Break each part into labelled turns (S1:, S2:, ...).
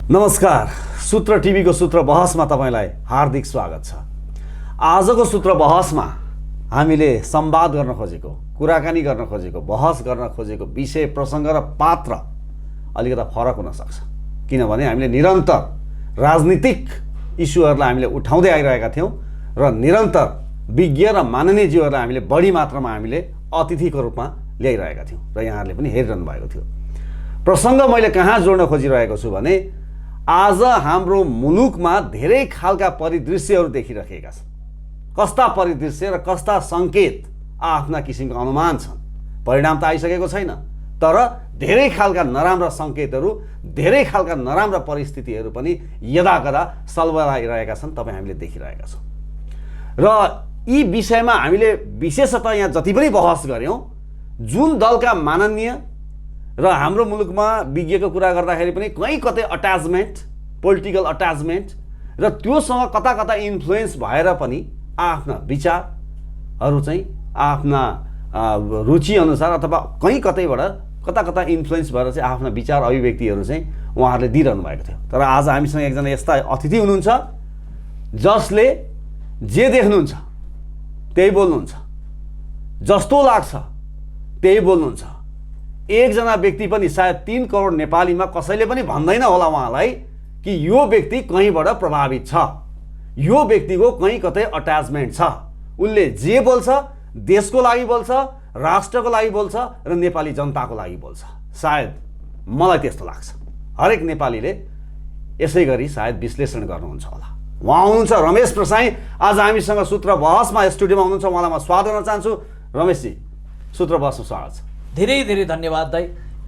S1: नमस्कार, सूत्र टिभीको सूत्र बहसमा तपाईलाई हार्दिक स्वागत छ। आजको सूत्र बहसमा हामीले संवाद गर्न खोजेको, कुराकानी गर्न खोजेको, बहस गर्न खोजेको विषय, प्रसङ्ग र पात्र अलिकता फरक हुन सक्छ। किनभने हामीले निरन्तर राजनीतिक इस्युहरूलाई हामीले उठाउँदै आइरहेका थियौँ र निरन्तर विज्ञ र माननीयज्यूहरूलाई हामीले बढी मात्रामा हामीले अतिथिको रूपमा ल्याइरहेका थियौँ र यहाँहरूले पनि हेरिरहनु भएको थियो। प्रसङ्ग मैले कहाँ जोड्न खोजिरहेको छु भने आज हाम्रो मुलुकमा धेरै खालका परिदृश्यहरू देखिरहेका छन्। कस्ता परिदृश्य र कस्ता सङ्केत आफ्ना किसिमका अनुमान छन्। परिणाम त आइसकेको छैन, तर धेरै खालका नराम्रा सङ्केतहरू, धेरै खालका नराम्रा परिस्थितिहरू पनि यदाकदा सल्बलाइरहेका छन्। तपाईँ हामीले देखिरहेका छौँ र यी विषयमा हामीले विशेषतः यहाँ जति पनि बहस गऱ्यौँ, जुन दलका माननीय र हाम्रो मुलुकमा विज्ञको कुरा गर्दाखेरि पनि कहीँ कतै अट्याचमेन्ट, पोलिटिकल अट्याचमेन्ट र त्योसँग कता कता इन्फ्लुएन्स भएर पनि आफ्ना विचारहरू चाहिँ आफ्ना रुचिअनुसार अथवा कहीँ कतैबाट कता कता इन्फ्लुएन्स भएर चाहिँ आफ्ना विचार अभिव्यक्तिहरू चाहिँ उहाँहरूले दिइरहनु भएको थियो। तर आज हामीसँग एकजना यस्ता अतिथि हुनुहुन्छ जसले जे देख्नुहुन्छ त्यही बोल्नुहुन्छ, जस्तो लाग्छ त्यही बोल्नुहुन्छ। एकजना व्यक्ति पनि सायद 3 करोड नेपालीमा कसैले पनि भन्दैन होला उहाँलाई कि यो व्यक्ति कहीँबाट प्रभावित छ, यो व्यक्तिको कहीँ कतै अट्याचमेन्ट छ। उनले जे बोल्छ देशको लागि बोल्छ, राष्ट्रको लागि बोल्छ र नेपाली जनताको लागि बोल्छ। सायद मलाई त्यस्तो लाग्छ। हरेक नेपालीले यसै गरी सायद विश्लेषण गर्नुहुन्छ होला। उहाँ हुनुहुन्छ रमेश प्रसाई। आज हामीसँग सूत्र बहसमा स्टुडियोमा हुनुहुन्छ। उहाँलाई म स्वागत गर्न चाहन्छु। रमेशजी, सूत्र बहसमा स्वागत छ।
S2: धेरै धेरै धन्यवाद दाइ।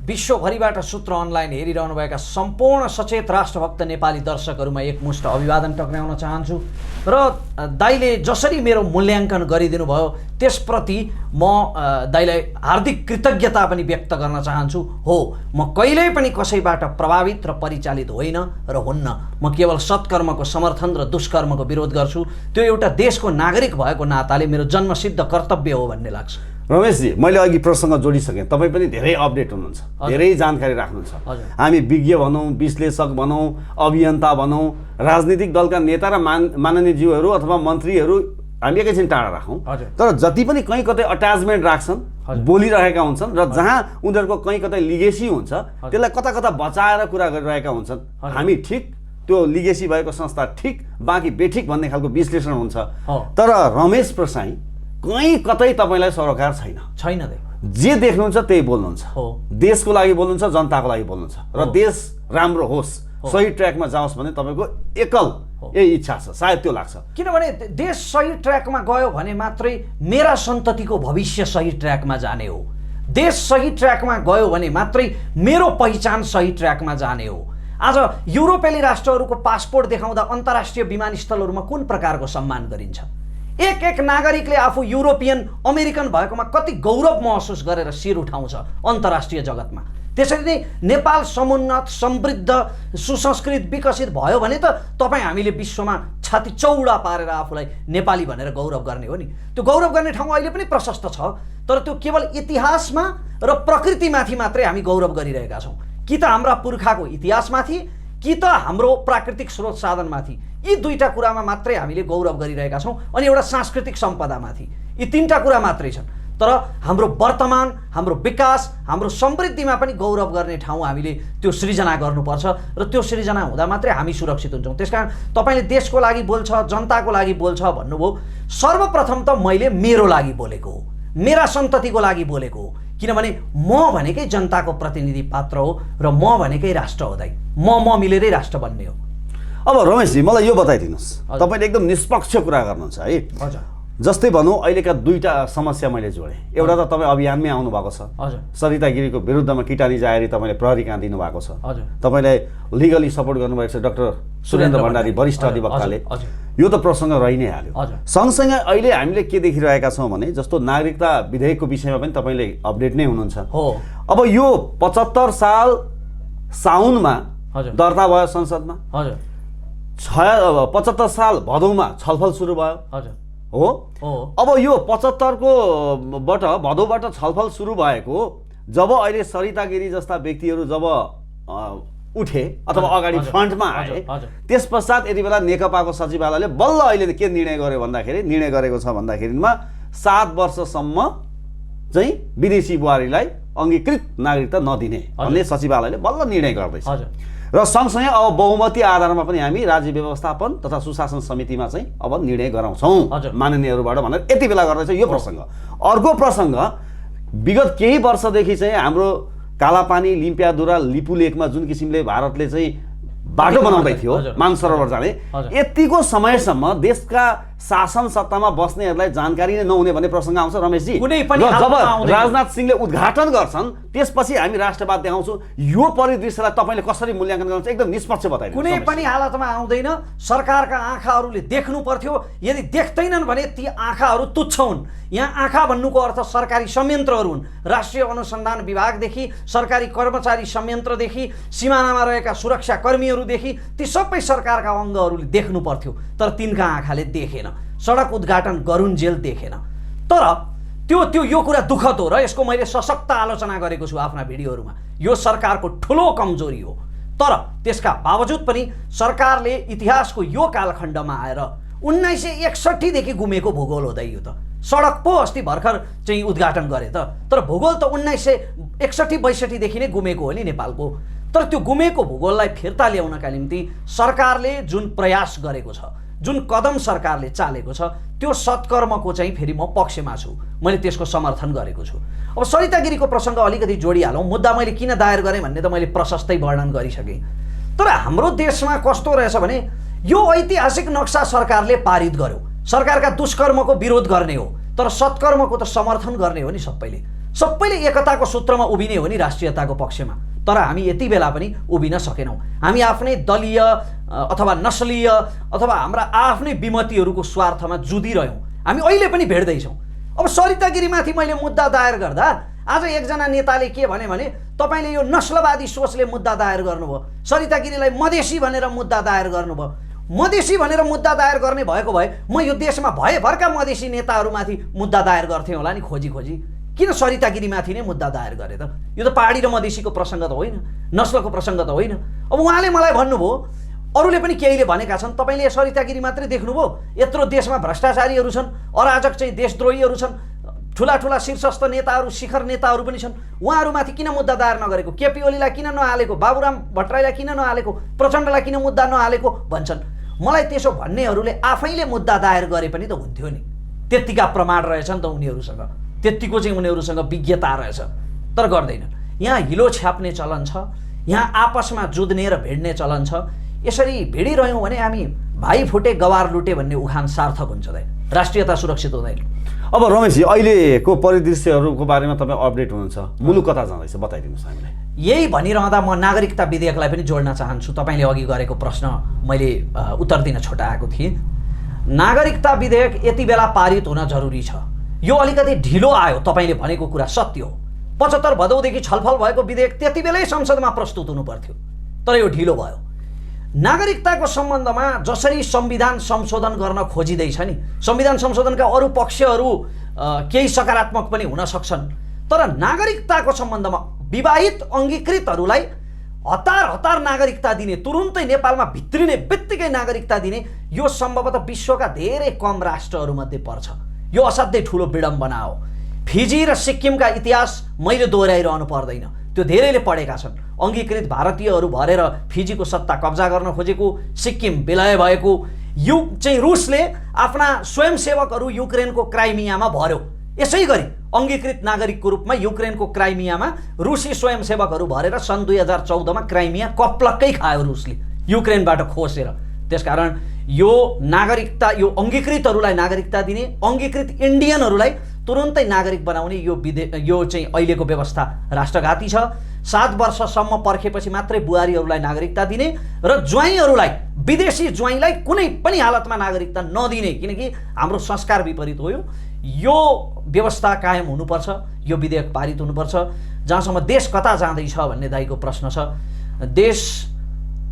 S2: विश्वभरिबाट सूत्र अनलाइन हेरिरहनुभएका सम्पूर्ण सचेत राष्ट्रभक्त नेपाली दर्शकहरूमा एकमुष्ट अभिवादन टक्राउन चाहन्छु र दाइले जसरी मेरो मूल्याङ्कन गरिदिनु भयो त्यसप्रति म दाइलाई हार्दिक कृतज्ञता पनि व्यक्त गर्न चाहन्छु। हो, म कहिल्यै पनि कसैबाट प्रभावित र परिचालित होइन र हुन्न। म केवल सत्कर्मको समर्थन र दुष्कर्मको विरोध गर्छु। त्यो एउटा देशको नागरिक भएको नाताले मेरो जन्मसिद्ध कर्तव्य हो भन्ने लाग्छ।
S1: रमेशजी, मैले अघि प्रसङ्ग जोडिसकेँ। तपाईँ पनि धेरै अपडेट हुनुहुन्छ, धेरै जानकारी राख्नुहुन्छ। हामी विज्ञ भनौँ, विश्लेषक भनौँ, अभियन्ता भनौँ, राजनीतिक दलका नेता र माननीयज्यूहरू अथवा मन्त्रीहरू हामी एकैछिन टाढा राखौँ, तर जति पनि कहीँ कतै अट्याचमेन्ट राख्छन्, बोलिरहेका हुन्छन् र जहाँ उनीहरूको कहीँ कतै लिगेसी हुन्छ त्यसलाई कता कता बचाएर कुरा गरिरहेका हुन्छन्। हामी ठिक, त्यो लिगेसी भएको संस्था ठिक, बाँकी बेठिक भन्ने खालको विश्लेषण हुन्छ। तर रमेश प्रसाई कहीँ कतै तपाईँलाई सरोकार छैन। जे देख्नुहुन्छ त्यही बोल्नुहुन्छ। देशको लागि बोल्नुहुन्छ, जनताको लागि बोल्नुहुन्छ र देश राम्रो होस्, सही ट्र्याकमा जाओस् भन्ने तपाईँको एकल यही इच्छा छ। सायद त्यो लाग्छ।
S2: किनभने देश सही ट्र्याकमा गयो भने मात्रै मेरा सन्ततिको भविष्य सही ट्र्याकमा जाने हो। देश सही ट्र्याकमा गयो भने मात्रै मेरो पहिचान सही ट्र्याकमा जाने हो। आज युरोपेली राष्ट्रहरूको पासपोर्ट देखाउँदा अन्तर्राष्ट्रिय विमानस्थलहरूमा कुन प्रकारको सम्मान गरिन्छ? एक एक नागरिकले आफू युरोपियन अमेरिकन भएकोमा कति गौरव महसुस गरेर शिर उठाउँछ अन्तर्राष्ट्रिय जगतमा। त्यसरी नै नेपाल समुन्नत, समृद्ध, सुसंस्कृत, विकसित भयो भने त तपाईँ हामीले विश्वमा छाती चौडा पारेर आफूलाई नेपाली भनेर गौरव गर्ने हो नि। त्यो गौरव गर्ने ठाउँ अहिले पनि प्रशस्त छ, तर त्यो केवल इतिहासमा र प्रकृतिमाथि मात्रै हामी गौरव गरिरहेका छौँ। कि त हाम्रा पुर्खाको इतिहासमाथि, कि त हाम्रो प्राकृतिक स्रोत साधनमाथि। यी दुईटा कुरामा मात्रै हामीले गौरव गरिरहेका छौँ अनि एउटा सांस्कृतिक सम्पदामाथि। यी 3टा कुरा मात्रै छन्। तर हाम्रो वर्तमान, हाम्रो विकास, हाम्रो समृद्धिमा पनि गौरव गर्ने ठाउँ हामीले त्यो सृजना गर्नुपर्छ र त्यो सृजना हुँदा मात्रै हामी सुरक्षित हुन्छौँ। त्यसकारण तपाईँले देशको लागि बोल्छ, जनताको लागि बोल्छ भन्नुभयो। सर्वप्रथम त मैले मेरो लागि बोलेको हो, मेरा सन्ततिको लागि बोलेको हो। किनभने म भनेकै जनताको प्रतिनिधि पात्र हो र म भनेकै राष्ट्र हो दाइ। म मिलेरै राष्ट्र बन्ने हो।
S1: अब रमेशजी, मलाई यो बताइदिनुहोस्, तपाईँले एकदम निष्पक्ष कुरा गर्नुहुन्छ है।
S2: हजुर।
S1: जस्तै भनौँ अहिलेका 2टा समस्या मैले जोडेँ। एउटा त तपाईँ अभियानमै आउनु भएको छ। सरिता गिरीको विरुद्धमा किटानी जाहेरी तपाईँले प्रहरी कहाँ दिनुभएको छ। तपाईँलाई लिगली सपोर्ट गर्नुभएको छ डाक्टर सुरेन्द्र भण्डारी वरिष्ठ अधिवक्ताले। यो त प्रसङ्ग रहि नै हाल्यो। सँगसँगै अहिले हामीले के देखिरहेका छौँ भने जस्तो नागरिकता विधेयकको विषयमा पनि तपाईँले अपडेट नै हुनुहुन्छ। अब यो 75 साल साउनमा दर्ता भयो संसदमा। 75 साल भदौमा छलफल सुरु भयो। हो, अब यो 75 भदौबाट छलफल सुरु भएको जब अहिले सरिता गिरी जस्ता व्यक्तिहरू जब उठे अथवा अगाडि फ्रन्टमा आए, त्यस पश्चात यति बेला नेकपाको सचिवालयले बल्ल अहिले के निर्णय गर्यो भन्दाखेरि, निर्णय गरेको छ भन्दाखेरिमा 7 वर्षसम्म चाहिँ विदेशी बुहारीलाई अङ्गीकृत नागरिकता नदिने भन्ने सचिवालयले बल्ल निर्णय गर्दैछ। र सँगसँगै अब बहुमती आधारमा पनि हामी राज्य व्यवस्थापन तथा सुशासन समितिमा चाहिँ अब निर्णय गराउँछौँ माननीयहरूबाट भनेर यति बेला गर्दैछ यो प्रसङ्ग। अर्को प्रसङ्ग, विगत केही वर्षदेखि चाहिँ हाम्रो कालापानी, लिम्पियादुरा, लिपुलेकमा जुन किसिमले भारतले चाहिँ बाटो बनाउँदै थियो मानसरोवर जाने, यतिको समयसम्म देशका शासन सत्तामा बस्नेहरूलाई जानकारी नै नहुने भन्ने प्रसङ्ग आउँछ रमेशजी। जब राजनाथ सिंहले उद्घाटन गर्छन् त्यसपछि हामी राष्ट्रवाद देखाउँछौँ। यो परिदृश्यलाई तपाईँले कसरी मूल्याङ्कन गर्नुहुन्छ? एकदम निष्पक्ष बताइदिनु।
S2: कुनै पनि हालतमा आउँदैन। सरकारका आँखाहरूले देख्नु पर्थ्यो, यदि देख्दैनन् भने ती आँखाहरू तुच्छ हुन्। यहाँ आँखा भन्नुको अर्थ सरकारी संयन्त्रहरू हुन्। राष्ट्रिय अनुसन्धान विभागदेखि सरकारी कर्मचारी संयन्त्रदेखि सिमानामा रहेका सुरक्षा कर्मीहरूदेखि ती सबै सरकारका अङ्गहरूले देख्नु पर्थ्यो, तर तिनका आँखाले देखेन। सडक उद्घाटन गरुन्जेल देखेन। तर त्यो यो कुरा दुःखद हो र यसको मैले सशक्त आलोचना गरेको छु आफ्ना भिडियोहरूमा। यो सरकारको ठुलो कमजोरी हो। तर त्यसका बावजुद पनि सरकारले इतिहासको यो कालखण्डमा आएर 1961 देखि गुमेको भूगोल हो दाइ। यो त सडक पो अस्ति भर्खर चाहिँ उद्घाटन गरे त, तर भूगोल त 1961-62 देखि नै गुमेको हो नि नेपालको। तर त्यो गुमेको भूगोललाई फिर्ता ल्याउनका निम्ति सरकारले जुन प्रयास गरेको छ, जुन कदम सरकारले चालेको छ, त्यो सत्कर्मको चाहिँ फेरि म पक्षमा छु। मैले त्यसको समर्थन गरेको छु। अब सरिता गिरीको प्रसङ्ग अलिकति जोडिहालौँ। मुद्दा मैले किन दायर गरेँ भन्ने त मैले प्रशस्तै वर्णन गरिसकेँ। तर हाम्रो देशमा कस्तो रहेछ भने यो ऐतिहासिक नक्सा सरकारले पारित गर्यो। सरकारका दुष्कर्मको विरोध गर्ने हो, तर सत्कर्मको त समर्थन गर्ने हो नि। सबैले एकताको सूत्रमा उभिने हो नि राष्ट्रियताको पक्षमा। तर हामी यति बेला पनि उभिन सकेनौँ। हामी आफ्नै दलीय अथवा नस्लीय अथवा हाम्रा आफ्नै विमतिहरूको स्वार्थमा जुधिरह्यौँ। हामी अहिले पनि भेट्दैछौँ। अब सरिता गिरीमाथि मैले मुद्दा दायर गर्दा आज एकजना नेताले के भने तपाईँले यो नस्लवादी सोचले मुद्दा दायर गर्नुभयो, सरिता गिरीलाई मधेसी भनेर मुद्दा दायर गर्नुभयो। मधेसी भनेर मुद्दा दायर गर्ने भएको भए म यो देशमा भएभरका मधेसी नेताहरूमाथि मुद्दा दायर गर्थेँ होला नि खोजी। किन सरिता गिरीमाथि नै मुद्दा दायर गरे त? यो त पहाडी र मधेसीको प्रसङ्ग त होइन, नस्लको प्रसङ्ग त होइन। अब उहाँले मलाई भन्नुभयो, अरूले पनि केहीले भनेका छन्, तपाईँले सरिता गिरी मात्रै देख्नुभयो, यत्रो देशमा भ्रष्टाचारीहरू छन्, अराजक चाहिँ देशद्रोहीहरू छन्, ठुला शीर्षस्थ नेताहरू, शिखर नेताहरू पनि छन्, उहाँहरूमाथि किन मुद्दा दायर नगरेको? केपी ओलीलाई किन नहालेको? बाबुराम भट्टराईलाई किन नहालेको? प्रचण्डलाई किन मुद्दा नहालेको भन्छन्। मलाई त्यसो भन्नेहरूले आफैले मुद्दा दायर गरे पनि त हुन्थ्यो नि। त्यत्तिका प्रमाण रहेछ नि त उनीहरूसँग, त्यत्तिको चाहिँ उनीहरूसँग विज्ञता रहेछ, तर गर्दैनन्। यहाँ हिलो छ्याप्ने चलन छ, यहाँ आपसमा जुध्ने र भिड्ने चलन छ। यसरी भिडिरह्यौँ भने हामी भाइ फुटे गवार लुटे भन्ने उखान सार्थक हुन्छ दाइ, राष्ट्रियता सुरक्षित हुँदैन।
S1: अब रमेशजी, अहिलेको परिदृश्यहरूको बारेमा तपाईँ अपडेट हुनुहुन्छ, मुलुक कता जाँदैछ बताइदिनुहोस् हामीलाई।
S2: यही भनिरहँदा म नागरिकता विधेयकलाई पनि जोड्न चाहन्छु। तपाईँले अघि गरेको प्रश्न मैले उत्तर दिन छोटाएको थिएँ। नागरिकता विधेयक यति बेला पारित हुन जरुरी छ। यो अलिकति ढिलो आयो, तपाईँले भनेको कुरा सत्य हो। 75 भदौदेखि छलफल भएको विधेयक त्यति बेलै संसदमा प्रस्तुत हुनु पर्थ्यो, तर यो ढिलो भयो। नागरिकताको सम्बन्धमा जसरी संविधान संशोधन गर्न खोजिँदैछ नि, संविधान संशोधनका अरू पक्षहरू केही सकारात्मक पनि हुन सक्छन्, तर नागरिकताको सम्बन्धमा विवाहित अङ्गीकृतहरूलाई हतार नागरिकता दिने, तुरुन्तै नेपालमा भित्रिने बित्तिकै नागरिकता दिने, यो सम्भवतः विश्वका धेरै कम राष्ट्रहरूमध्ये पर्छ। यो असाध्यै ठुलो विडम्बना हो। फिजी र सिक्किमका इतिहास मैले दोहोऱ्याइरहनु पर्दैन, त्यो धेरैले पढेका छन्। अङ्गीकृत भारतीयहरू भरेर फिजीको सत्ता कब्जा गर्न खोजेको, सिक्किम विलय भएको, रुसले आफ्ना स्वयंसेवकहरू युक्रेनको क्राइमियामा भर्यो। यसै गरी अङ्गीकृत नागरिकको रूपमा युक्रेनको क्राइमियामा रुसी स्वयंसेवकहरू भरेर सन् 2014मा क्राइमिया कप्लक्कै खायो रुसले युक्रेनबाट खोसेर। त्यसकारण यो नागरिकता, यो अङ्गीकृतहरूलाई नागरिकता दिने, अङ्गीकृत इन्डियनहरूलाई तुरुन्तै नागरिक बनाउने यो चाहिँ अहिलेको व्यवस्था राष्ट्रघाती छ। 7 वर्षसम्म पर्खेपछि मात्रै बुहारीहरूलाई नागरिकता दिने र ज्वाइँहरूलाई, विदेशी ज्वाइँलाई कुनै पनि हालतमा नागरिकता नदिने, किनकि हाम्रो संस्कार विपरीत हो। यो व्यवस्था कायम हुनुपर्छ, यो विधेयक पारित हुनुपर्छ। जहाँसम्म देश कता जाँदैछ भन्ने दाइको प्रश्न छ, देश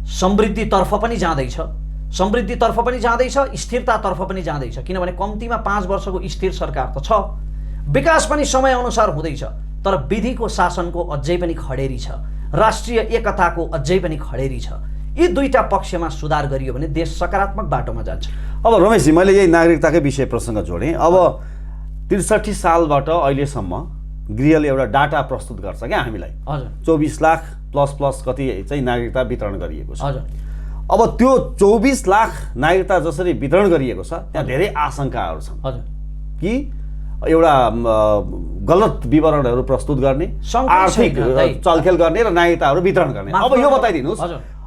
S2: समृद्धितर्फ पनि जाँदैछ, स्थिरतातर्फ पनि जाँदैछ। किनभने कम्तीमा 5 वर्षको स्थिर सरकार त छ, विकास पनि समयअनुसार हुँदैछ, तर विधिको शासनको अझै पनि खडेरी छ, राष्ट्रिय एकताको अझै पनि खडेरी छ। यी दुईटा पक्षमा सुधार गरियो भने देश सकारात्मक बाटोमा जान्छ।
S1: अब रमेशजी, मैले यही नागरिकताकै विषय प्रसङ्ग जोडेँ। अब 63 सालबाट अहिलेसम्म गृहले एउटा डाटा प्रस्तुत गर्छ क्या हामीलाई।
S2: हजुर।
S1: 24 लाख प्लस कति चाहिँ नागरिकता वितरण गरिएको छ।
S2: हजुर।
S1: अब त्यो 24 लाख नागरिकता जसरी वितरण गरिएको छ त्यहाँ धेरै आशंकाहरू छन्।
S2: हजुर।
S1: कि एउटा गलत विवरणहरू प्रस्तुत गर्ने, आर्थिक चलखेल गर्ने र नागरिकताहरू वितरण गर्ने। अब यो बताइदिनुहोस्,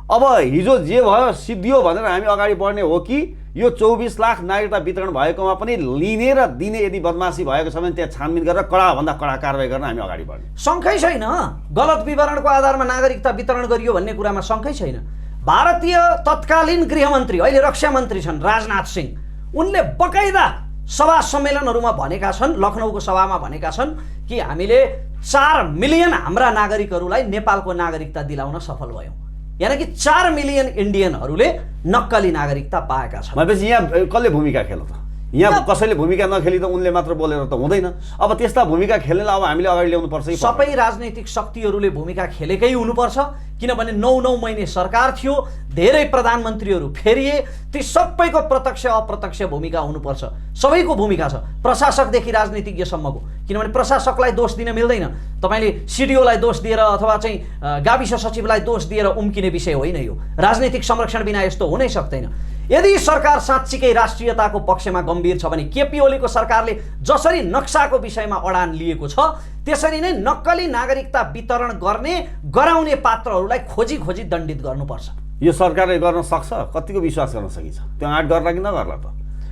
S1: अब हिजो जे भयो सिद्धियो भनेर हामी अगाडि बढ्ने हो कि यो 24 लाख नागरिकता वितरण भएकोमा पनि लिने र दिने यदि बदमासी भएको छ भने त्यहाँ छानबिन गरेर कडाभन्दा कडा कारवाही गर्न हामी अगाडि बढ्ने?
S2: शङ्कै छैन। गलत विवरणको आधारमा नागरिकता वितरण गरियो भन्ने कुरामा शङ्कै छैन। भारतीय तत्कालीन गृहमन्त्री, अहिले रक्षा मन्त्री छन् राजनाथ सिंह, उनले बकाइदा सभा सम्मेलनहरूमा भनेका छन्, लखनऊको सभामा भनेका छन् कि हामीले 4 मिलियन हाम्रा नागरिकहरूलाई नेपालको नागरिकता दिलाउन सफल भयौँ। यानि कि 4 मिलियन इन्डियनहरूले नक्कली नागरिकता पाएका छन्।
S1: भनेपछि यहाँ कसले भूमिका खेल्यो त? यहाँ कसैले भूमिका नखेली त उनले मात्र बोलेर त हुँदैन। अब त्यस्ता भूमिका खेल्नेलाई अब हामीले अगाडि ल्याउनु पर्छ।
S2: सबै राजनैतिक शक्तिहरूले भूमिका खेलेकै हुनुपर्छ, किनभने 9 महिने सरकार थियो, धेरै प्रधानमन्त्रीहरू फेरिए, ती सबैको प्रत्यक्ष अप्रत्यक्ष भूमिका हुनुपर्छ। सबैको भूमिका छ, प्रशासकदेखि राजनीतिज्ञसम्मको। किनभने प्रशासकलाई दोष दिन मिल्दैन। तपाईँले सिडिओलाई दोष दिएर अथवा चाहिँ गाविस सचिवलाई दोष दिएर उम्किने विषय होइन यो। राजनीतिक संरक्षण बिना यस्तो हुनै सक्दैन। यदि सरकार साँच्चीकै राष्ट्रियताको पक्षमा गम्भीर छ भने केपी ओलीको सरकारले जसरी नक्साको विषयमा अडान लिएको छ त्यसरी नै नक्कली नागरिकता वितरण गराउने पात्रहरूलाई खोजी दण्डित गर्नुपर्छ।
S1: यो सरकारले गर्न सक्छ? कतिको विश्वास गर्न सकिन्छ? त्यो आँट गर्ला कि नगर्ला त?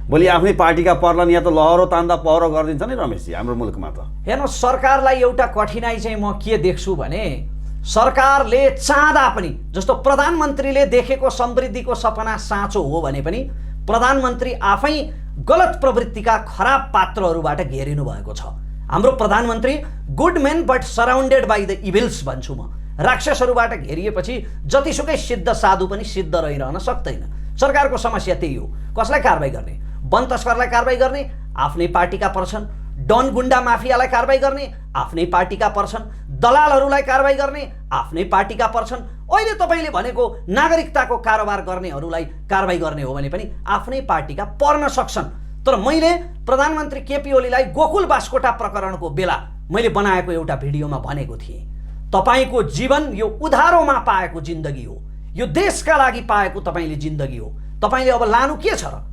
S1: भोलि आफ्नै पार्टीका पर्लान् या त लहरो तान्दा पहरो गरिदिन्छ नि रमेशजी हाम्रो मुलुकमा त।
S2: हेर्नुहोस्, सरकारलाई एउटा कठिनाइ चाहिँ म के देख्छु भने सरकारले चाहँदा पनि, जस्तो प्रधानमन्त्रीले देखेको समृद्धिको सपना साँचो हो भने पनि प्रधानमन्त्री आफै गलत प्रवृत्तिका खराब पात्रहरूबाट घेरिनु भएको छ। हाम्रो प्रधानमन्त्री good man but surrounded by the evils भन्छु म। राक्षसहरूबाट घेरिएपछि जतिसुकै सिद्ध साधु पनि सिद्ध रहिरहन सक्दैन। सरकारको समस्या त्यही हो। कसलाई कारबाही गर्ने? वन तस्करलाई कारबाही गर्ने आफ्नै पार्टीका पर्छन्, डन गुन्डा माफियालाई कारबाही गर्ने आफ्नै पार्टीका पर्छन्, दलालहरूलाई कारबाही गर्ने आफ्नै पार्टीका पर्छन्। अहिले तपाईँले भनेको नागरिकताको कारोबार गर्नेहरूलाई कारबाही गर्ने हो भने पनि आफ्नै पार्टीका पर्न सक्छन्। तर मैले प्रधानमन्त्री केपी ओलीलाई गोकुल बास्कोटा प्रकरणको बेला मैले बनाएको एउटा भिडियोमा भनेको थिएँ, तपाईँको जीवन यो उधारोमा पाएको जिन्दगी हो, यो देशका लागि पाएको तपाईँले जिन्दगी हो, तपाईँले अब लानु के छ र?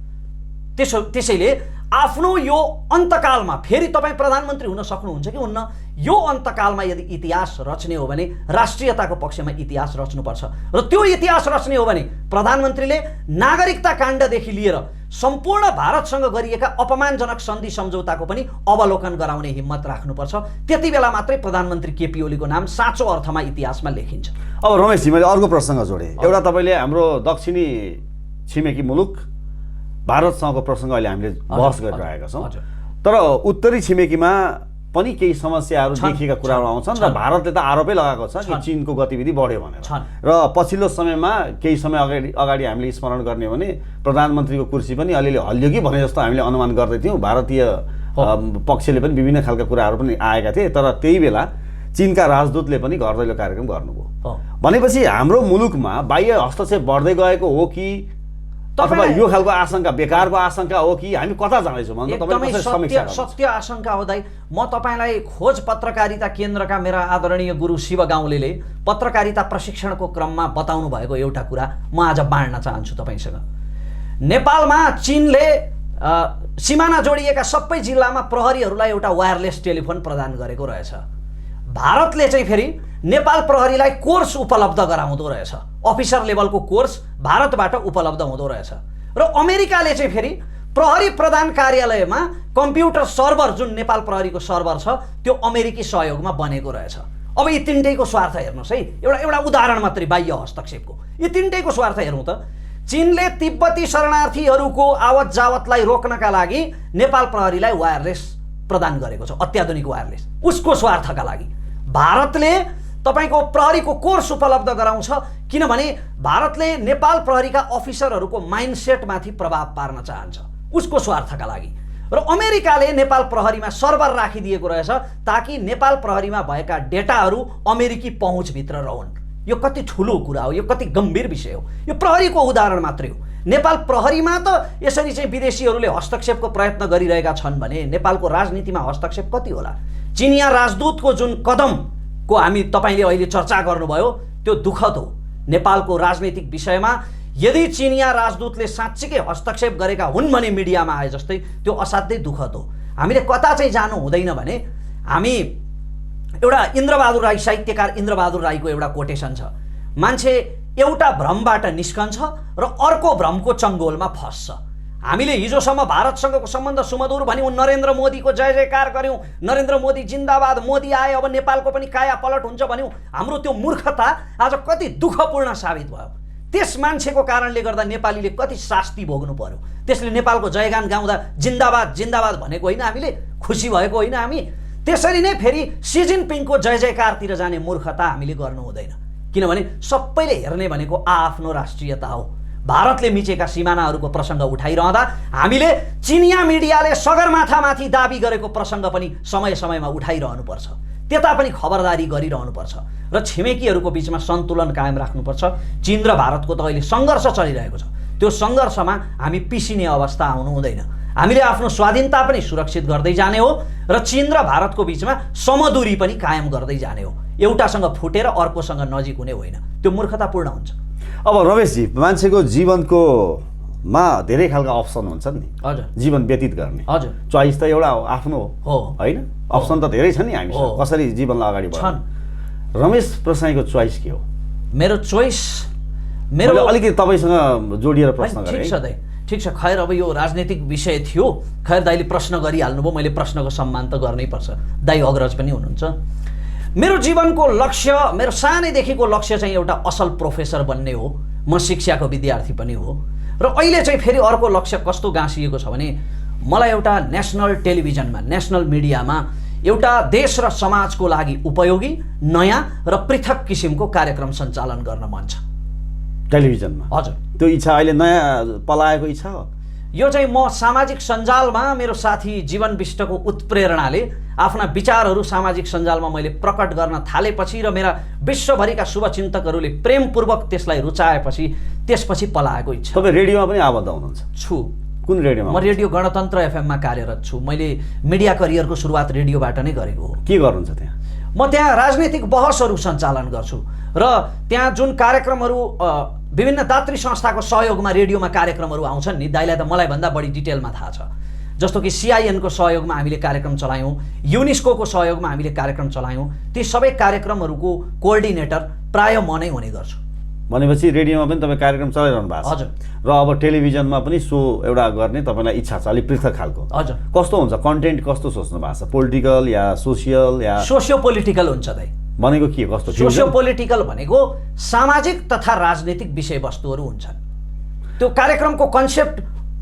S2: त्यसैले आफ्नो यो अन्तकालमा फेरि तपाईँ प्रधानमन्त्री हुन सक्नुहुन्छ कि हुन्न? यो अन्तकालमा यदि इतिहास रच्ने हो भने राष्ट्रियताको पक्षमा इतिहास रच्नुपर्छ। र त्यो इतिहास रच्ने हो भने प्रधानमन्त्रीले नागरिकता काण्डदेखि लिएर सम्पूर्ण भारतसँग गरिएका अपमानजनक सन्धि सम्झौताको पनि अवलोकन गराउने हिम्मत राख्नुपर्छ। त्यति बेला मात्रै प्रधानमन्त्री केपी ओलीको नाम साँचो अर्थमा इतिहासमा लेखिन्छ।
S1: अब रमेशजी, मैले अर्को प्रसङ्ग जोडेँ। एउटा तपाईँले हाम्रो दक्षिणी छिमेकी मुलुक भारतसँगको प्रसङ्ग अहिले हामीले बहस गरिरहेका छौँ। तर उत्तरी छिमेकीमा पनि केही समस्याहरू देखिएका कुराहरू आउँछन् र भारतले त आरोपै लगाएको छ कि चीनको गतिविधि बढ्यो भनेर। र पछिल्लो समयमा केही समय अगाडि हामीले स्मरण गर्ने हो भने प्रधानमन्त्रीको कुर्सी पनि अलिअलि हल्लियो कि भने जस्तो हामीले अनुमान गर्दै थियौँ। भारतीय पक्षले पनि विभिन्न खालका कुराहरू पनि आएका थिए। तर त्यही बेला चीनका राजदूतले पनि घर दैलो कार्यक्रम गर्नुभयो। भनेपछि हाम्रो मुलुकमा बाह्य हस्तक्षेप बढ्दै गएको हो कि अथवा यो खालको आशंका बेकारको आशंका हो कि हामी कता जाँदैछौँ?
S2: एकदमै सत्य आशंका हो दाइ। म तपाईँलाई खोज पत्रकारिता केन्द्रका मेरा आदरणीय गुरु शिव गाउँलेले पत्रकारिता प्रशिक्षणको क्रममा बताउनु भएको एउटा कुरा म आज बाँड्न चाहन्छु तपाईँसँग। नेपालमा चीनले सिमाना जोडिएका सबै जिल्लामा प्रहरीहरूलाई एउटा वायरलेस टेलिफोन प्रदान गरेको रहेछ। भारतले चाहिँ फेरि नेपाल प्रहरीलाई कोर्स उपलब्ध गराउँदो रहेछ, अफिसर लेभलको कोर्स भारतबाट उपलब्ध हुँदो रहेछ। र अमेरिकाले चाहिँ फेरि प्रहरी प्रधान कार्यालयमा कम्प्युटर सर्भर जुन नेपाल प्रहरीको सर्भर छ त्यो अमेरिकी सहयोगमा बनेको रहेछ। अब यी तिनटैको स्वार्थ हेर्नुहोस् है, एउटा उदाहरण मात्रै बाह्य हस्तक्षेपको। यी तिनटैको स्वार्थ हेर्नु त। चीनले तिब्बती शरणार्थीहरूको आवत जावतलाई रोक्नका लागि नेपाल प्रहरीलाई वायरलेस प्रदान गरेको छ, अत्याधुनिक वायरलेस, उसको स्वार्थका लागि। भारतले तपाईको प्रहरीको कोर्स उपलब्ध गराउँछ किनभने भारतले नेपाल प्रहरीका अफिसरहरूको माइन्डसेटमाथि प्रभाव पार्न चाहन्छ, उसको स्वार्थका लागि। र अमेरिकाले नेपाल प्रहरीमा सर्भर राखिदिएको रहेछ ताकि नेपाल प्रहरीमा भएका डेटाहरू अमेरिकी पहुँचभित्र रहन्। यो कति ठुलो कुरा हो, यो कति गम्भीर विषय हो। यो प्रहरीको उदाहरण मात्रै हो। नेपाल प्रहरीमा त यसरी चाहिँ विदेशीहरूले हस्तक्षेपको प्रयत्न गरिरहेका छन् भने नेपालको राजनीतिमा हस्तक्षेप कति होला। चिनिया राजदूतको जुन कदमको तपाईँले अहिले चर्चा गर्नुभयो त्यो दुःखद हो। नेपालको राजनीतिक विषयमा यदि चिनिया राजदूतले साँच्चीकै हस्तक्षेप गरेका हुन् भने मिडियामा आए जस्तै त्यो असाध्यै दुःखद हो। हामीले कता चाहिँ जानु हुँदैन भने हामी एउटा इन्द्रबहादुर राई साहित्यकार इन्द्रबहादुर राईको एउटा कोटेसन छ, मान्छे एउटा भ्रमबाट निस्कन्छ र अर्को भ्रमको चङ्गोलमा फस्छ। हामीले हिजोसम्म भारतसँगको सम्बन्ध सुमधुर भन्यौँ, नरेन्द्र मोदीको जय जयकार गर्यौँ, नरेन्द्र मोदी जिन्दाबाद, मोदी आए अब नेपालको पनि काया पलट हुन्छ भन्यौँ। हाम्रो त्यो मूर्खता आज कति दुःखपूर्ण साबित भयो। त्यस मान्छेको कारणले गर्दा नेपालीले कति शास्ति भोग्नु पर्यो। त्यसले नेपालको जयगान गाउँदा जिन्दाबाद जिन्दाबाद भनेको होइन, हामीले खुसी भएको होइन। हामी त्यसरी नै फेरि सी जिनपिङको जय जयकारतिर जाने मूर्खता हामीले गर्नु हुँदैन, किनभने सबैले हेर्ने भनेको आफ्नो राष्ट्रियता हो। भारतले मिचेका सिमानाहरूको प्रसङ्ग उठाइरहँदा हामीले चिनिया मिडियाले सगरमाथामाथि दाबी गरेको प्रसङ्ग पनि समय समयमा उठाइरहनुपर्छ। त्यता पनि खबरदारी गरिरहनुपर्छ र छिमेकीहरूको बिचमा सन्तुलन कायम राख्नुपर्छ। चीन र भारतको त अहिले सङ्घर्ष चलिरहेको छ, त्यो सङ्घर्षमा हामी पिसिने अवस्था आउनु हुँदैन। हामीले आफ्नो स्वाधीनता पनि सुरक्षित गर्दै जाने हो र चीन र भारतको बिचमा समदूरी पनि कायम गर्दै जाने हो। एउटासँग फुटेर अर्कोसँग नजिक हुने होइन, त्यो मूर्खतापूर्ण हुन्छ।
S1: अब रमेशजी, मान्छेको जीवनको मा धेरै खालका अप्सन हुन्छन् नि,
S2: हजुर,
S1: जीवन व्यतीत गर्ने।
S2: हजुर,
S1: चोइस त एउटा आफ्नो
S2: हो
S1: होइन, अप्सन त धेरै छन् नि हामीसँग कसरी जीवनलाई अगाडि बढाउने। रमेश प्रसाईको चोइस के हो?
S2: मेरो चोइस
S1: अलिकति तपाईँसँग जोडिएर प्रश्न गरेँ।
S2: ठिक छ दाइ, ठिक छ। खैर अब यो राजनीतिक विषय थियो, खैर दाइले प्रश्न गरिहाल्नुभयो, मैले प्रश्नको सम्मान त गर्नै पर्छ। दाइ अग्रज पनि हुनुहुन्छ। मेरो जीवनको लक्ष्य, मेरो सानैदेखिको लक्ष्य चाहिँ एउटा असल प्रोफेसर बन्ने हो। म शिक्षाको विद्यार्थी पनि हो र अहिले चाहिँ फेरि अर्को लक्ष्य कस्तो गाँसिएको छ भने मलाई एउटा नेसनल टेलिभिजनमा, नेसनल मिडियामा एउटा देश र समाजको लागि उपयोगी, नयाँ र पृथक किसिमको कार्यक्रम सञ्चालन गर्न मन छ
S1: टेलिभिजनमा।
S2: हजुर,
S1: त्यो इच्छा अहिले नयाँ पलाएको इच्छा हो?
S2: यो चाहिँ म सामाजिक सञ्जालमा मेरो साथी जीवन विष्टको उत्प्रेरणाले आफ्ना विचारहरू सामाजिक सञ्जालमा मैले प्रकट गर्न थालेपछि र मेरा विश्वभरिका शुभचिन्तकहरूले प्रेमपूर्वक त्यसलाई रुचाएपछि त्यसपछि पलाएको इच्छा।
S1: तपाईँ रेडियोमा पनि आबद्ध हुनुहुन्छ?
S2: छु।
S1: कुन रेडियोमा?
S2: म रेडियो गणतन्त्र एफएममा कार्यरत छु। मैले मिडिया करियरको सुरुवात रेडियोबाट नै गरेको हो।
S1: के गर्नुहुन्छ त्यहाँ?
S2: म त्यहाँ राजनीतिक बहसहरू सञ्चालन गर्छु र त्यहाँ जुन कार्यक्रमहरू विभिन्न दात्री संस्थाको सहयोगमा रेडियोमा कार्यक्रमहरू आउँछन् नि, दाइलाई त मलाई भन्दा बढी डिटेलमा थाहा छ। जस्तो कि सिआइएनको सहयोगमा हामीले कार्यक्रम चलायौँ, युनेस्कोको सहयोगमा हामीले कार्यक्रम चलायौँ। ती सबै कार्यक्रमहरूको कोअर्डिनेटर प्राय म नै हुने गर्छु।
S1: भनेपछि रेडियोमा पनि तपाईँ कार्यक्रम चलाइरहनु भएको छ?
S2: हजुर।
S1: र अब टेलिभिजनमा पनि सो एउटा गर्ने तपाईँलाई इच्छा छ, अलिक पृथक खालको?
S2: हजुर।
S1: कस्तो हुन्छ कन्टेन्ट, कस्तो सोच्नु भएको छ? पोलिटिकल या सोसियल या?
S2: सोसियो पोलिटिकल हुन्छ दाइ।
S1: भनेको के कस्तो?
S2: सोसियो पोलिटिकल भनेको सामाजिक तथा राजनीतिक विषयवस्तुहरू हुन्छन्। त्यो कार्यक्रमको कन्सेप्ट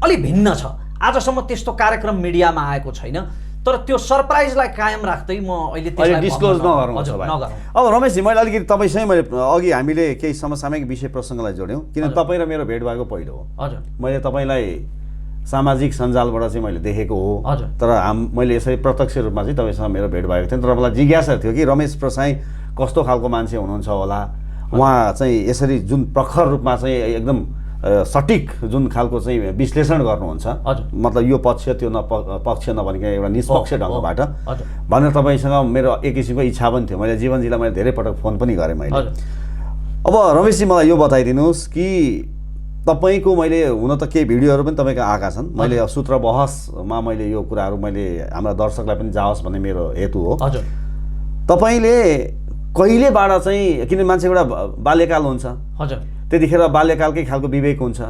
S2: अलि भिन्न छ। आजसम्म त्यस्तो कार्यक्रम मिडियामा आएको छैन, तर त्यो सरप्राइजलाई कायम राख्दै म अहिले
S1: डिस्क्लोज नगरौँ।
S2: नगरौँ।
S1: अब रमेशजी, मैले अलिकति तपाईँसँग मैले अघि हामीले केही समसामयिक विषय प्रसङ्गलाई जोड्यौँ, किन तपाईँ र मेरो भेट भएको पहिलो हो।
S2: हजुर।
S1: मैले तपाईँलाई सामाजिक सञ्जालबाट चाहिँ मैले देखेको हो,
S2: हजुर।
S1: तर मैले यसरी प्रत्यक्ष रूपमा चाहिँ तपाईँसँग मेरो भेट भएको थियो। तर मलाई जिज्ञासा थियो कि रमेश प्रसाई कस्तो खालको मान्छे हुनुहुन्छ होला, उहाँ चाहिँ यसरी जुन प्रखर रूपमा चाहिँ एकदम सटिक जुन खालको चाहिँ विश्लेषण गर्नुहुन्छ, मतलब यो पक्ष त्यो पक्ष नभनिकन एउटा निष्पक्ष ढङ्गबाट भनेर तपाईँसँग मेरो एक किसिमको इच्छा पनि थियो। मैले जीवनजीलाई मैले धेरै पटक फोन पनि गरेँ मैले। अब रमेशजी, मलाई यो बताइदिनुहोस् कि तपाईँको मैले हुन त केही भिडियोहरू पनि तपाईँको आएका छन्, मैले सूत्र बहसमा मैले यो कुराहरू मैले हाम्रा दर्शकलाई पनि जाओस् भन्ने मेरो हेतु हो। तपाईँले कहिलेबाट चाहिँ, किन मान्छे एउटा बाल्यकाल हुन्छ, त्यतिखेर बाल्यकालकै खालको विवेक हुन्छ,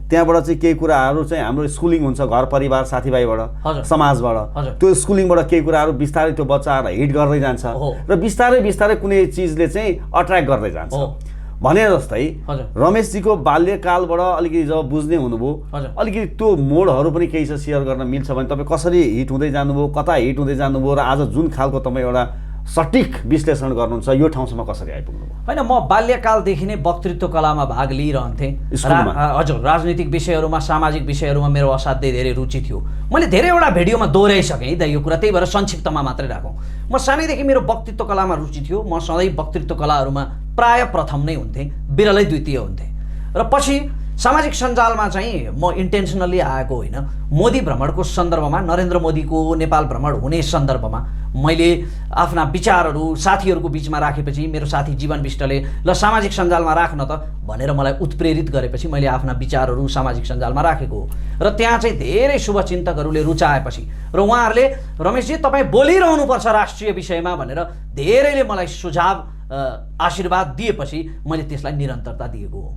S1: त्यहाँबाट चाहिँ केही कुराहरू चाहिँ हाम्रो स्कुलिङ हुन्छ, घर परिवार साथीभाइबाट, समाजबाट, त्यो स्कुलिङबाट केही कुराहरू बिस्तारै त्यो बच्चाहरूलाई हिट गर्दै जान्छ र बिस्तारै बिस्तारै कुनै चिजले चाहिँ अट्र्याक्ट गर्दै जान्छ। भने जस्तै रमेशजीको बाल्यकालबाट अलिकति जब बुझ्ने हुनुभयो, अलिकति त्यो मोडहरू पनि केही छ सेयर गर्न मिल्छ भने तपाईँ कसरी हिट हुँदै जानुभयो, कता हिट हुँदै जानुभयो र आज जुन खालको तपाईँ एउटा सटिक विश्लेषण गर्नुहुन्छ यो ठाउँसम्म कसरी आइपुग्नुभयो?
S2: होइन, म बाल्यकालदेखि नै वक्तृत्व कलामा भाग लिइरहन्थेँ।
S1: स्कुलमा?
S2: हजुर, राजनीतिक विषयहरूमा, सामाजिक विषयहरूमा मेरो असाध्यै धेरै रुचि थियो। मैले धेरैवटा भिडियोमा दोहोऱ्याइसकेँ है यो कुरा, त्यही भएर संक्षिप्तमा मात्रै राखौँ। म सानैदेखि मेरो वक्तृत्व कलामा रुचि थियो। म सधैँ वक्तृत्व कलाहरूमा प्राय प्रथम नै हुन्थेँ, बिरलै द्वितीय हुन्थेँ। र पछि सामाजिक सञ्जालमा चाहिँ म इन्टेन्सनली आएको होइन, मोदी भ्रमणको सन्दर्भमा, नरेन्द्र मोदीको नेपाल भ्रमण हुने सन्दर्भमा मैले आफ्ना विचारहरू साथीहरूको बिचमा राखेपछि मेरो साथी जीवन विष्टले ल सामाजिक सञ्जालमा राख्न त भनेर मलाई उत्प्रेरित गरेपछि मैले आफ्ना विचारहरू सामाजिक सञ्जालमा राखेको हो। र त्यहाँ चाहिँ धेरै शुभचिन्तकहरूले रुचाएपछि र उहाँहरूले रमेशजी तपाईँ बोलिरहनुपर्छ राष्ट्रिय विषयमा भनेर धेरैले मलाई सुझाव आशीर्वाद दिएपछि मैले त्यसलाई निरन्तरता दिएको हो।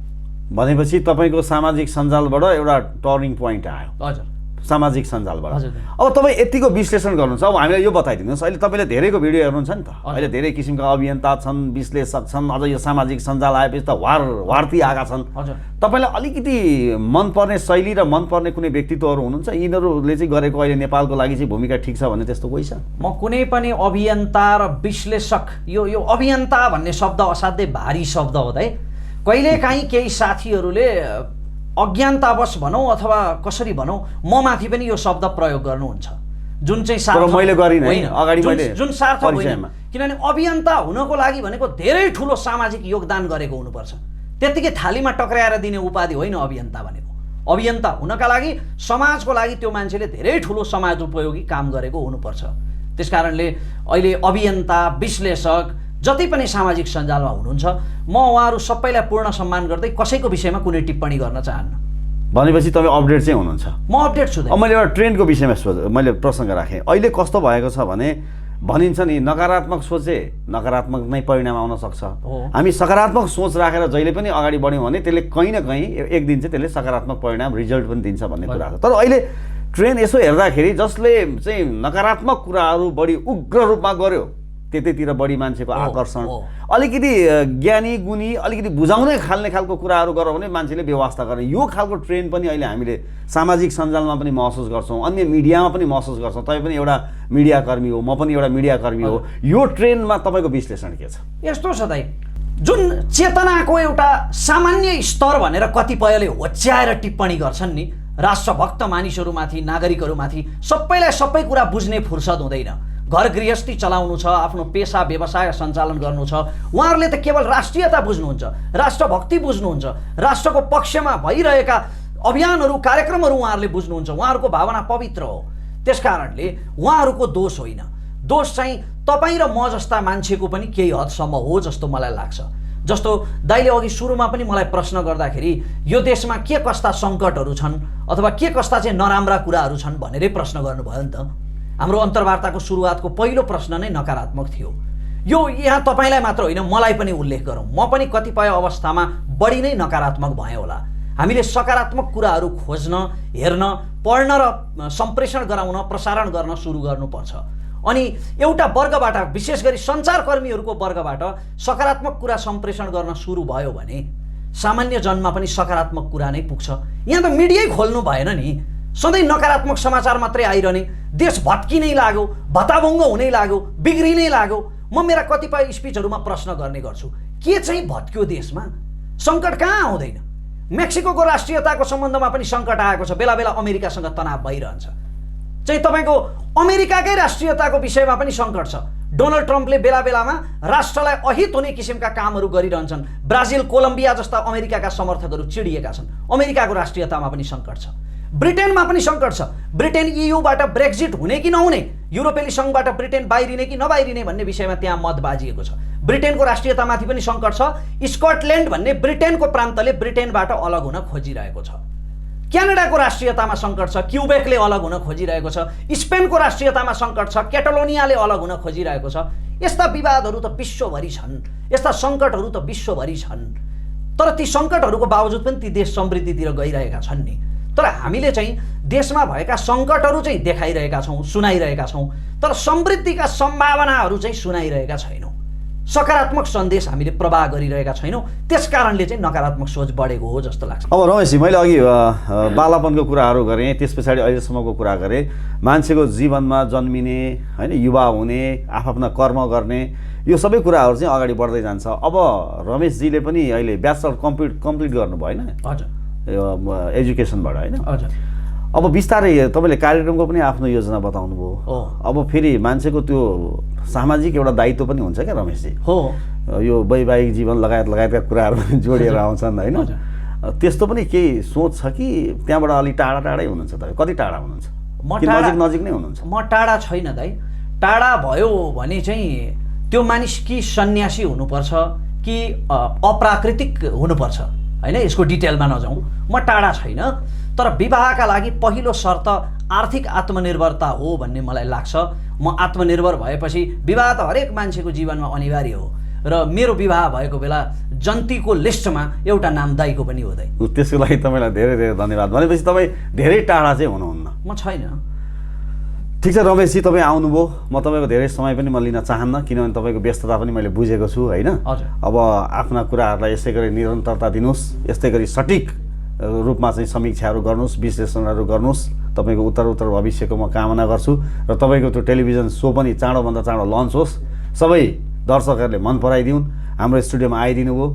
S1: भनेपछि तपाईँको सामाजिक सञ्जालबाट एउटा टर्निङ पोइन्ट आयो।
S2: हजुर,
S1: सामाजिक सञ्जालबाट।
S2: हजुर।
S1: अब तपाईँ यतिको विश्लेषण गर्नुहुन्छ, अब हामीलाई यो बताइदिनुहोस्, अहिले तपाईँले धेरैको भिडियो हेर्नुहुन्छ नि त, अहिले धेरै किसिमका अभियन्ता छन्, विश्लेषक छन्, अझ यो सामाजिक सञ्जाल आएपछि त वार्ती आएका छन्।
S2: हजुर।
S1: तपाईँलाई अलिकति मनपर्ने शैली र मनपर्ने कुनै व्यक्तित्वहरू हुनुहुन्छ यिनीहरूले चाहिँ गरेको अहिले नेपालको लागि चाहिँ भूमिका ठिक छ भन्ने त्यस्तो कोही छ?
S2: म कुनै पनि अभियन्ता र विश्लेषक, यो अभियन्ता भन्ने शब्द असाध्यै भारी शब्द हो है। कहिलेकाहीँ केही साथीहरूले अज्ञानतावश भनौँ अथवा कसरी भनौँ म माथि पनि यो शब्द प्रयोग गर्नुहुन्छ, जुन चाहिँ सार्थक
S1: मैले गरिनँ
S2: होइन,
S1: अगाडि मैले
S2: जुन सार्थक होइन।
S1: परिचयमा।
S2: किनभने अभियन्ता हुनको लागि भनेको धेरै ठुलो सामाजिक योगदान गरेको हुनुपर्छ। त्यत्तिकै थालीमा टक्राएर दिने उपाधि होइन अभियन्ता भनेको। अभियन्ता हुनका लागि समाजको लागि त्यो मान्छेले धेरै ठुलो समाज उपयोगी काम गरेको हुनुपर्छ। त्यसकारणले अहिले अभियन्ता, विश्लेषक जति पनि सामाजिक सञ्जालमा हुनुहुन्छ, म उहाँहरू सबैलाई पूर्ण सम्मान गर्दै कसैको विषयमा कुनै टिप्पणी गर्न चाहन्न।
S1: भनेपछि तपाईँ अपडेट चाहिँ हुनुहुन्छ?
S2: म अपडेट छु।
S1: अब मैले एउटा ट्रेन्डको विषयमा मैले प्रसङ्ग राखेँ। अहिले कस्तो भएको छ भने भनिन्छ नि नकारात्मक सोचे नकारात्मक नै परिणाम आउन सक्छ। हामी सकारात्मक सोच राखेर जहिले पनि अगाडि बढ्यौँ भने त्यसले कहीँ न कहीँ एक दिन चाहिँ त्यसले सकारात्मक परिणाम रिजल्ट पनि दिन्छ भन्ने कुरा हो। तर अहिले ट्रेन्ड यसो हेर्दाखेरि जसले चाहिँ नकारात्मक कुराहरू बढी उग्र रूपमा गर्यो त्यतैतिर बढी मान्छेको आकर्षण, अलिकति ज्ञानी गुणी अलिकति बुझाउने खालको कुराहरू गरौँ भने मान्छेले व्यवस्था गर्ने यो खालको ट्रेन्ड पनि अहिले हामीले सामाजिक सञ्जालमा पनि महसुस गर्छौँ, अन्य मिडियामा पनि महसुस गर्छौँ। तपाईँ पनि एउटा मिडियाकर्मी हो, म पनि एउटा मिडियाकर्मी हो। यो ट्रेन्डमा तपाईँको विश्लेषण के छ?
S2: यस्तो छ दाइ, जुन चेतनाको एउटा सामान्य स्तर भनेर कतिपयले होच्याएर टिप्पणी गर्छन् नि, राष्ट्रभक्त मानिसहरूमाथि, नागरिकहरूमाथि, सबैलाई सबै कुरा बुझ्ने फुर्सद हुँदैन। घर गृहस्थी चलाउनु छ, आफ्नो पेसा व्यवसाय सञ्चालन गर्नु छ, उहाँहरूले त केवल राष्ट्रियता बुझ्नुहुन्छ, राष्ट्रभक्ति बुझ्नुहुन्छ, राष्ट्रको पक्षमा भइरहेका अभियानहरू कार्यक्रमहरू उहाँहरूले बुझ्नुहुन्छ। उहाँहरूको भावना पवित्र हो। त्यसकारणले उहाँहरूको दोष होइन, दोष चाहिँ तपाईँ र म जस्ता मान्छेको पनि केही हदसम्म हो जस्तो मलाई लाग्छ। जस्तो दाइले अघि सुरुमा पनि मलाई प्रश्न गर्दाखेरि यो देशमा के कस्ता सङ्कटहरू छन् अथवा के कस्ता चाहिँ नराम्रा कुराहरू छन् भनेरै प्रश्न गर्नुभयो नि त। हाम्रो अन्तर्वार्ताको सुरुवातको पहिलो प्रश्न नै नकारात्मक थियो। यो यहाँ तपाईँलाई मात्र होइन मलाई पनि उल्लेख गरौँ, म पनि कतिपय अवस्थामा बढी नै नकारात्मक भएँ होला। हामीले सकारात्मक कुराहरू खोज्न, हेर्न, पढ्न र सम्प्रेषण गराउन, प्रसारण गर्न सुरु गर्नुपर्छ। अनि एउटा वर्गबाट, विशेष गरी सञ्चारकर्मीहरूको वर्गबाट सकारात्मक कुरा सम्प्रेषण गर्न सुरु भयो भने सामान्य जनमा पनि सकारात्मक कुरा नै पुग्छ। यहाँ त मिडियै खोल्नु भएन नि, सधैँ नकारात्मक समाचार मात्रै आइरहने, देश भत्किनै लाग्यो, भत्ताभङ्ग हुनै लाग्यो, बिग्रिनै लाग्यो। म मेरा कतिपय स्पिचहरूमा प्रश्न गर्ने गर्छु, के चाहिँ भत्क्यो देशमा? सङ्कट कहाँ आउँदैन? मेक्सिकोको राष्ट्रियताको सम्बन्धमा पनि सङ्कट आएको छ, बेला बेला अमेरिकासँग तनाव भइरहन्छ। चाहिँ तपाईँको अमेरिकाकै राष्ट्रियताको विषयमा पनि सङ्कट छ। डोनाल्ड ट्रम्पले बेला बेलामा राष्ट्रलाई अहित हुने किसिमका कामहरू गरिरहन्छन्। ब्राजिल, कोलम्बिया जस्ता अमेरिकाका समर्थकहरू चिडिएका छन्। अमेरिकाको राष्ट्रियतामा पनि सङ्कट छ। ब्रिटेनमा पनि सङ्कट छ। ब्रिटेन EUबाट ब्रेक्जिट हुने कि नहुने, युरोपेली सङ्घबाट ब्रिटेन बाहिरिने कि नबाहिरिने भन्ने विषयमा त्यहाँ मत बाजिएको छ। ब्रिटेनको राष्ट्रियतामाथि पनि सङ्कट छ। स्कटल्यान्ड भन्ने ब्रिटेनको प्रान्तले ब्रिटेनबाट अलग हुन खोजिरहेको छ। क्यानाडाको राष्ट्रियतामा सङ्कट छ, क्युबेकले अलग हुन खोजिरहेको छ। स्पेनको राष्ट्रियतामा सङ्कट छ, क्याटालोनियाले अलग हुन खोजिरहेको छ। यस्ता विवादहरू त विश्वभरि छन्, यस्ता सङ्कटहरू त विश्वभरि छन्। तर ती सङ्कटहरूको बावजुद पनि ती देश समृद्धितिर गइरहेका छन् नि। तर हामीले चाहिँ देशमा भएका सङ्कटहरू चाहिँ देखाइरहेका छौँ, सुनाइरहेका छौँ, तर समृद्धिका सम्भावनाहरू चाहिँ सुनाइरहेका छैनौँ। सकारात्मक सन्देश हामीले प्रवाह गरिरहेका छैनौँ, त्यस कारणले चाहिँ नकारात्मक सोच बढेको हो जस्तो लाग्छ।
S1: अब रमेशजी, मैले अघि बालापनको कुराहरू गरेँ, त्यस पछाडि अहिलेसम्मको कुरा गरेँ। मान्छेको जीवनमा जन्मिने, होइन, युवा हुने, आफ्ना कर्म गर्ने, यो सबै कुराहरू चाहिँ अगाडि बढ्दै जान्छ। अब रमेशजीले पनि अहिले ब्याचलर कम्प्लिट गर्नुभयो होइन,
S2: हजुर,
S1: यो एजुकेसनबाट होइन।
S2: हजुर।
S1: अब बिस्तारै तपाईँले कार्यक्रमको पनि आफ्नो योजना बताउनु भयो। अब फेरि मान्छेको त्यो सामाजिक एउटा दायित्व पनि हुन्छ क्या रमेशजी,
S2: हो,
S1: यो वैवाहिक जीवन लगायतका कुराहरू पनि जोडिएर आउँछन् होइन। त्यस्तो पनि केही सोच छ कि त्यहाँबाट अलिक टाढै हुनुहुन्छ तपाईँ? कति टाढा हुनुहुन्छ? नजिक नै हुनुहुन्छ?
S2: म टाढा छैन दाइ। टाढा भयो भने चाहिँ त्यो मानिस कि सन्यासी हुनुपर्छ कि अप्राकृतिक हुनुपर्छ होइन, यसको डिटेलमा नजाउँ। म टाढा छैन, तर विवाहका लागि पहिलो शर्त आर्थिक आत्मनिर्भरता हो भन्ने मलाई लाग्छ। म आत्मनिर्भर भएपछि विवाह त हरेक मान्छेको जीवनमा अनिवार्य हो, र मेरो विवाह भएको बेला जन्तीको लिस्टमा एउटा नाम दाइको पनि हो दाइ।
S1: त्यसको लागि तपाईँलाई धेरै धेरै धन्यवाद। भनेपछि तपाईँ धेरै टाढा चाहिँ हुनुहुन्न?
S2: म छैन।
S1: ठिक छ रमेशजी, तपाईँ आउनुभयो, म तपाईँको धेरै समय पनि म लिन चाहन्न, किनभने तपाईँको व्यस्तता पनि मैले बुझेको छु होइन।
S2: हजुर।
S1: अब आफ्ना कुराहरूलाई यसै गरी निरन्तरता दिनुहोस्, यस्तै गरी सटिक रूपमा चाहिँ समीक्षाहरू गर्नुहोस्, विश्लेषणहरू गर्नुहोस्। तपाईँको उत्तर भविष्यको म कामना गर्छु, र तपाईँको त्यो टेलिभिजन सो पनि चाँडोभन्दा चाँडो लन्च होस्, सबै दर्शकहरूले मन पराइदिउन्, हाम्रो स्टुडियोमा आइदिनु भयो।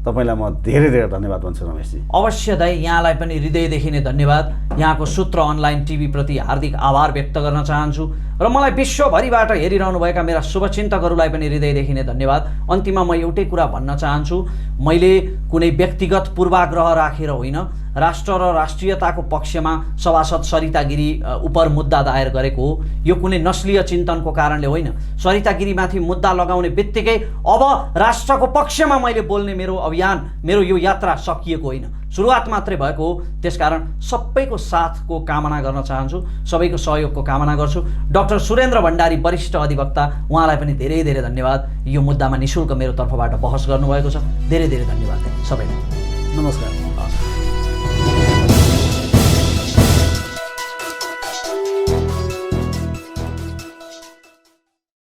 S1: तपाईँलाई म धेरै धेरै धन्यवाद भन्छु रमेशजी।
S2: अवश्य दाइ, यहाँलाई पनि हृदयदेखि नै धन्यवाद। यहाँको सूत्र अनलाइन टिभी प्रति हार्दिक आभार व्यक्त गर्न चाहन्छु, र मलाई विश्वभरिबाट हेरिरहनुभएका मेरा शुभचिन्तकहरूलाई पनि हृदयदेखि नै धन्यवाद। अन्तिममा म एउटै कुरा भन्न चाहन्छु, मैले कुनै व्यक्तिगत पूर्वाग्रह राखेर होइन, राष्ट्र र राष्ट्रियताको पक्षमा सभासद सरिता गिरी उप मुद्दा दायर गरेको हो। यो कुनै नस्लीय चिन्तनको कारणले होइन। सरिता गिरीमाथि मुद्दा लगाउने बित्तिकै अब राष्ट्रको पक्षमा मैले बोल्ने मेरो अभियान, मेरो यो यात्रा सकिएको होइन, सुरुवात मात्रै भएको हो। त्यसकारण सबैको साथको कामना गर्न चाहन्छु, सबैको सहयोगको कामना गर्छु। डाक्टर सुरेन्द्र भण्डारी वरिष्ठ अधिवक्ता, उहाँलाई पनि धेरै धेरै धन्यवाद। यो मुद्दामा निःशुल्क मेरो तर्फबाट बहस गर्नुभएको छ। धेरै धेरै धन्यवाद सबैलाई।
S1: नमस्कार।